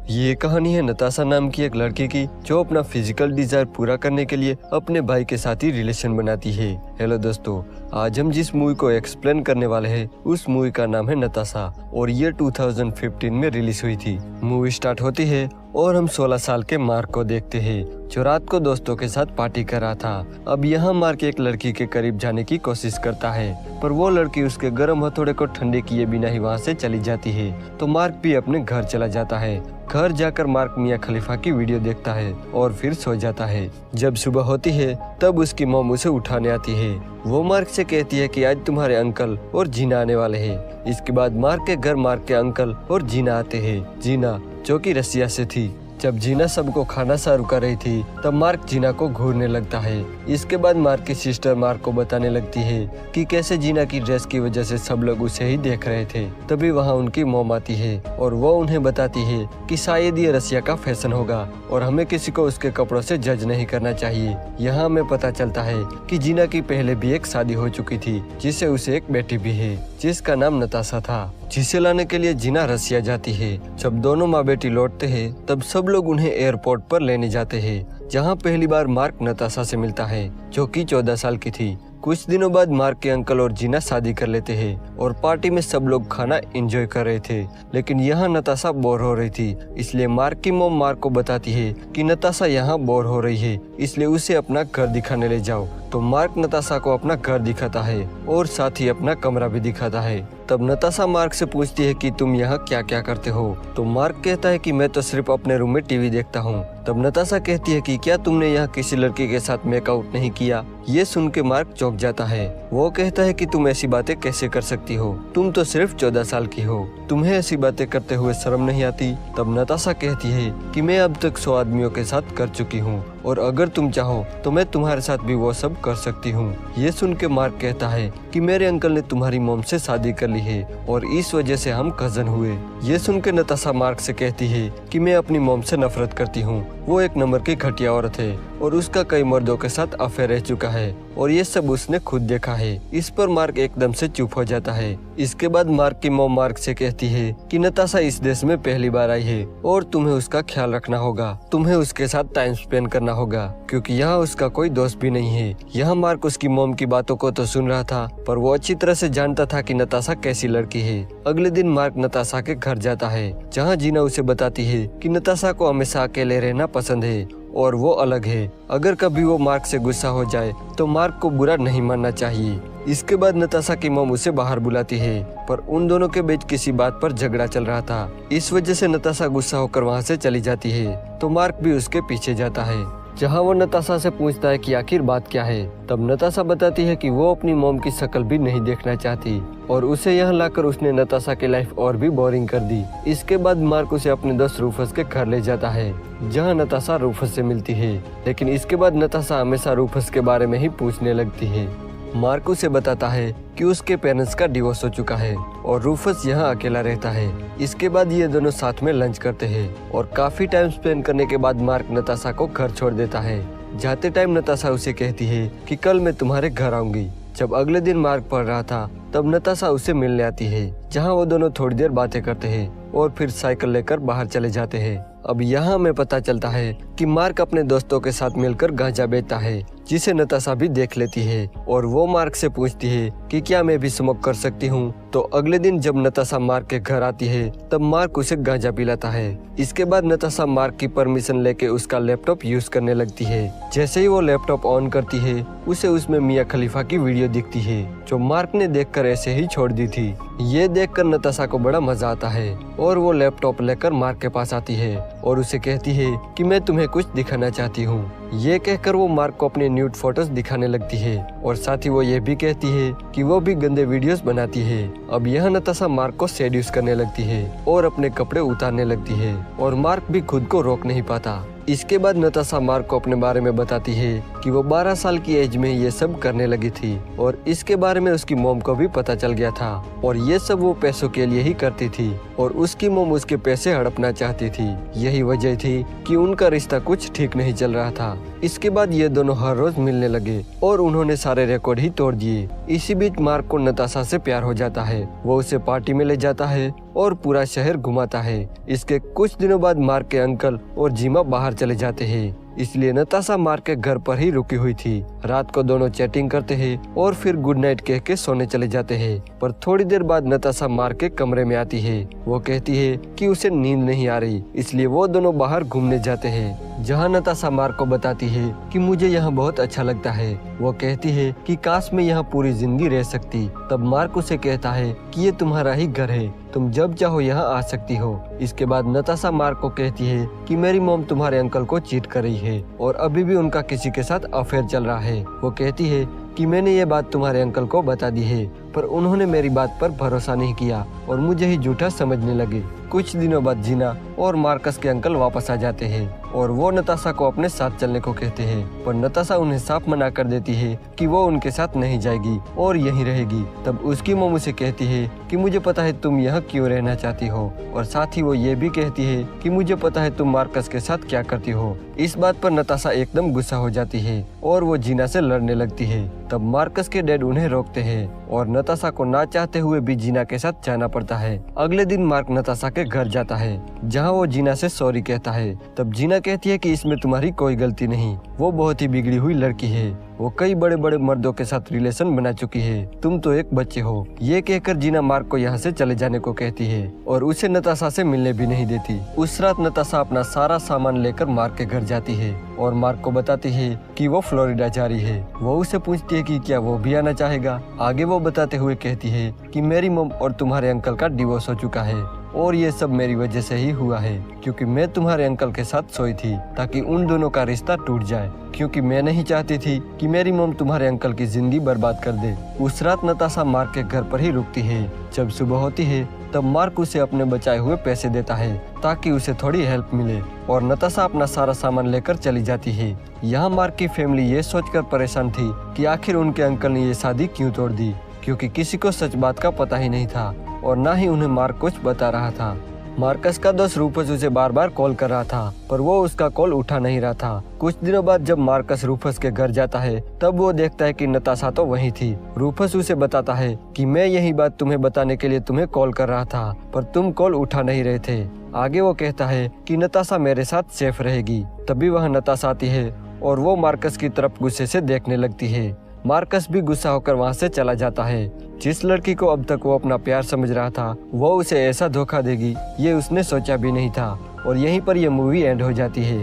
ये कहानी है नताशा नाम की एक लड़की की जो अपना फिजिकल डिजायर पूरा करने के लिए अपने भाई के साथ ही रिलेशन बनाती है। हेलो दोस्तों, आज हम जिस मूवी को एक्सप्लेन करने वाले हैं उस मूवी का नाम है नताशा और ये 2015 में रिलीज हुई थी। मूवी स्टार्ट होती है और हम 16 साल के मार्क को देखते हैं जो रात को दोस्तों के साथ पार्टी कर रहा था। अब यहाँ मार्क एक लड़की के करीब जाने की कोशिश करता है पर वो लड़की उसके गर्म हथौड़े को ठंडे किए बिना ही वहाँ से चली जाती है तो मार्क भी अपने घर चला जाता है। घर जाकर मार्क मियां खलीफा की वीडियो देखता है और फिर सो जाता है। जब सुबह होती है तब उसकी मॉम उसे उठाने आती है। वो मार्क से कहती है कि आज तुम्हारे अंकल और जीना आने वाले हैं। इसके बाद मार्क के घर मार्क के अंकल और जीना आते हैं। जीना जो कि रसिया से थी। जब जीना सबको खाना सर्व कर रही थी तब मार्क जीना को घूरने लगता है। इसके बाद मार्क की सिस्टर मार्क को बताने लगती है कि कैसे जीना की ड्रेस की वजह से सब लोग उसे ही देख रहे थे। तभी वहाँ उनकी मॉम आती है और वो उन्हें बताती है कि शायद ये रसिया का फैशन होगा और हमें किसी को उसके कपड़ों से जज नहीं करना चाहिए। यहाँ हमें पता चलता है कि जीना की पहले भी एक शादी हो चुकी थी जिससे उसे एक बेटी भी है जिसका नाम नताशा था, जिसे लाने के लिए जीना रसिया जाती है। जब दोनों माँ बेटी लौटते हैं तब सब लोग उन्हें एयरपोर्ट पर लेने जाते हैं जहाँ पहली बार मार्क नताशा से मिलता है जो कि 14 साल की थी। कुछ दिनों बाद मार्क के अंकल और जीना शादी कर लेते हैं और पार्टी में सब लोग खाना एंजॉय कर रहे थे। लेकिन यहाँ नताशा बोर हो रही थी इसलिए मार्क की मॉम मार्क को बताती है कि नताशा यहाँ बोर हो रही है इसलिए उसे अपना घर दिखाने ले जाओ। तो मार्क नताशा को अपना घर दिखाता है और साथ ही अपना कमरा भी दिखाता है। तब नताशा मार्क से पूछती है कि तुम यहाँ क्या क्या करते हो। तो मार्क कहता है कि मैं तो सिर्फ अपने रूम में टीवी देखता हूँ। तब नताशा कहती है कि क्या तुमने यहाँ किसी लड़की के साथ मेकआउट नहीं किया। ये सुन के मार्क चौंक जाता है। वो कहता है कि तुम ऐसी बातें कैसे कर सकती हो, तुम तो सिर्फ 14 साल की हो, तुम्हें ऐसी बातें करते हुए शर्म नहीं आती। तब नताशा कहती है कि मैं अब तक 100 आदमियों के साथ कर चुकी हूँ और अगर तुम चाहो तो मैं तुम्हारे साथ भी वो सब कर सकती हूँ। ये सुन के मार्क कहता है कि मेरे अंकल ने तुम्हारी मॉम से शादी कर ली है और इस वजह से हम कजन हुए। ये सुन के नताशा मार्क से कहती है कि मैं अपनी मॉम से नफरत करती हूँ, वो एक नंबर की घटिया औरत है और उसका कई मर्दों के साथ अफेयर रह चुका है और ये सब उसने खुद देखा है। इस पर मार्क एकदम से चुप हो जाता है। इसके बाद मार्क की मॉम मार्क से कहती है कि नताशा इस देश में पहली बार आई है और तुम्हें उसका ख्याल रखना होगा, तुम्हें उसके साथ टाइम स्पेंड करना होगा क्योंकि यहाँ उसका कोई दोस्त भी नहीं है। यहाँ मार्क उसकी मॉम की बातों को तो सुन रहा था पर वो अच्छी तरह से जानता था कि नताशा कैसी लड़की है। अगले दिन मार्क नताशा के घर जाता है जहाँ जीना उसे बताती है कि नताशा को हमेशा अकेले रहना पसंद है और वो अलग है। अगर कभी वो मार्क से गुस्सा हो जाए तो मार्क को बुरा नहीं मानना चाहिए। इसके बाद नताशा की मॉम उसे बाहर बुलाती है पर उन दोनों के बीच किसी बात पर झगड़ा चल रहा था। इस वजह से नताशा गुस्सा होकर वहाँ से चली जाती है तो मार्क भी उसके पीछे जाता है जहाँ वो नताशा से पूछता है कि आखिर बात क्या है। तब नताशा बताती है कि वो अपनी मॉम की शक्ल भी नहीं देखना चाहती और उसे यहाँ लाकर उसने नताशा की लाइफ और भी बोरिंग कर दी। इसके बाद मार्क उसे अपने दोस्त रूफस के घर ले जाता है जहाँ नताशा रूफस से मिलती है। लेकिन इसके बाद नताशा हमेशा रूफस के बारे में ही पूछने लगती है। मार्क उसे बताता है कि उसके पेरेंट्स का डिवोर्स हो चुका है और रूफस यहाँ अकेला रहता है। इसके बाद ये दोनों साथ में लंच करते हैं और काफी टाइम स्पेंड करने के बाद मार्क नताशा को घर छोड़ देता है। जाते टाइम नताशा उसे कहती है कि कल मैं तुम्हारे घर आऊंगी। जब अगले दिन मार्क पढ़ रहा था तब नताशा उसे मिलने आती है जहाँ वो दोनों थोड़ी देर बातें करते हैं और फिर साइकिल लेकर बाहर चले जाते हैं। अब यहाँ हमें पता चलता है कि मार्क अपने दोस्तों के साथ मिलकर गांजा बेचता है जिसे नताशा भी देख लेती है और वो मार्क से पूछती है कि क्या मैं भी स्मोक कर सकती हूँ। तो अगले दिन जब नताशा मार्क के घर आती है तब मार्क उसे गांजा पिलाता है। इसके बाद नताशा मार्क की परमिशन लेके उसका लैपटॉप यूज करने लगती है। जैसे ही वो लैपटॉप ऑन करती है उसे उसमें मियां खलीफा की वीडियो दिखती है जो मार्क ने देखकर ऐसे ही छोड़ दी थी। ये देखकर नताशा को बड़ा मजा आता है और वो लैपटॉप लेकर मार्क के पास आती है और उसे कहती है कि मैं तुम्हें कुछ दिखाना चाहती हूँ। ये कहकर वो मार्क को अपने न्यूड फोटोज दिखाने लगती है और साथ ही वो ये भी कहती है कि वो भी गंदे वीडियोस बनाती है। अब यह नताशा मार्क को सेड्यूस करने लगती है और अपने कपड़े उतारने लगती है और मार्क भी खुद को रोक नहीं पाता। इसके बाद नताशा मार्क को अपने बारे में बताती है कि वो 12 साल की एज में ये सब करने लगी थी और इसके बारे में उसकी मॉम को भी पता चल गया था और ये सब वो पैसों के लिए ही करती थी और उसकी मॉम उसके पैसे हड़पना चाहती थी। यही वजह थी कि उनका रिश्ता कुछ ठीक नहीं चल रहा था। इसके बाद ये दोनों हर रोज मिलने लगे और उन्होंने सारे रिकॉर्ड ही तोड़ दिए। इसी बीच मार्क को नताशा से प्यार हो जाता है। वो उसे पार्टी में ले जाता है और पूरा शहर घुमाता है। इसके कुछ दिनों बाद मार्क के अंकल और जीमा बाहर चले जाते हैं, इसलिए नताशा मार्क के घर पर ही रुकी हुई थी। रात को दोनों चैटिंग करते हैं और फिर गुड नाइट कह के सोने चले जाते हैं। पर थोड़ी देर बाद नताशा मार्क के कमरे में आती है। वो कहती है कि उसे नींद नहीं आ रही, इसलिए वो दोनों बाहर घूमने जाते हैं, जहाँ नताशा मार्क को बताती है कि मुझे यहाँ बहुत अच्छा लगता है। वो कहती है कि काश मैं यहाँ पूरी जिंदगी रह सकती। तब मार्क उसे कहता है कि ये तुम्हारा ही घर है, तुम जब चाहो यहाँ आ सकती हो। इसके बाद नताशा मार्क को कहती है कि मेरी मॉम तुम्हारे अंकल को चीट कर रही है और अभी भी उनका किसी के साथ अफेयर चल रहा है। वो कहती है कि मैंने ये बात तुम्हारे अंकल को बता दी है, पर उन्होंने मेरी बात पर भरोसा नहीं किया और मुझे ही झूठा समझने लगे। कुछ दिनों बाद जीना और मार्कस के अंकल वापस आ जाते हैं और वो नताशा को अपने साथ चलने को कहते हैं, पर नताशा उन्हें साफ मना कर देती है कि वो उनके साथ नहीं जाएगी और यहीं रहेगी। तब उसकी मॉम उसे कहती है कि मुझे पता है तुम यहाँ क्यों रहना चाहती हो, और साथ ही वो ये भी कहती है कि मुझे पता है तुम मार्कस के साथ क्या करती हो। इस बात पर नताशा एकदम गुस्सा हो जाती है और वो जीना से लड़ने लगती है। तब मार्कस के डैड उन्हें रोकते हैं और नताशा को ना चाहते हुए भी जीना के साथ जाना पड़ता है। अगले दिन मार्क नताशा के घर जाता है, जहाँ वो जीना से सॉरी कहता है। तब जीना कहती है कि इसमें तुम्हारी कोई गलती नहीं, वो बहुत ही बिगड़ी हुई लड़की है, वो कई बड़े बड़े मर्दों के साथ रिलेशन बना चुकी है, तुम तो एक बच्चे हो। ये कहकर जीना मार्क को यहाँ से चले जाने को कहती है और उसे नताशा से मिलने भी नहीं देती। उस रात नताशा अपना सारा सामान लेकर मार्क के घर जाती है और मार्क को बताती है कि वो फ्लोरिडा जा रही है। वो उसे पूछती है कि क्या वो भी आना चाहेगा। आगे वो बताते हुए कहती है कि मेरी मॉम और तुम्हारे अंकल का डिवोर्स हो चुका है और ये सब मेरी वजह से ही हुआ है, क्योंकि मैं तुम्हारे अंकल के साथ सोई थी ताकि उन दोनों का रिश्ता टूट जाए, क्योंकि मैं नहीं चाहती थी कि मेरी मॉम तुम्हारे अंकल की जिंदगी बर्बाद कर दे। उस रात नताशा मार्क के घर पर ही रुकती है। जब सुबह होती है तब मार्क उसे अपने बचाए हुए पैसे देता है ताकि उसे थोड़ी हेल्प मिले और नताशा अपना सारा सामान लेकर चली जाती है। यहाँ मार्क की फैमिली ये सोचकर परेशान थी कि आखिर उनके अंकल ने ये शादी क्यों तोड़ दी, क्योंकि किसी को सच बात का पता ही नहीं था और ना ही उन्हें मार्क कुछ बता रहा था। मार्कस का दोस्त रूफस उसे बार बार कॉल कर रहा था, पर वो उसका कॉल उठा नहीं रहा था। कुछ दिनों बाद जब मार्कस रूफस के घर जाता है तब वो देखता है कि नताशा तो वहीं थी। रूफस उसे बताता है कि मैं यही बात तुम्हें बताने के लिए तुम्हें कॉल कर रहा था, पर तुम कॉल उठा नहीं रहे थे। आगे वो कहता है कि नताशा मेरे साथ सेफ रहेगी। तभी वह नताशा आती है और वो मार्कस की तरफ गुस्से से देखने लगती है। मार्कस भी गुस्सा होकर वहाँ से चला जाता है। जिस लड़की को अब तक वो अपना प्यार समझ रहा था, वो उसे ऐसा धोखा देगी ये उसने सोचा भी नहीं था। और यहीं पर यह मूवी एंड हो जाती है।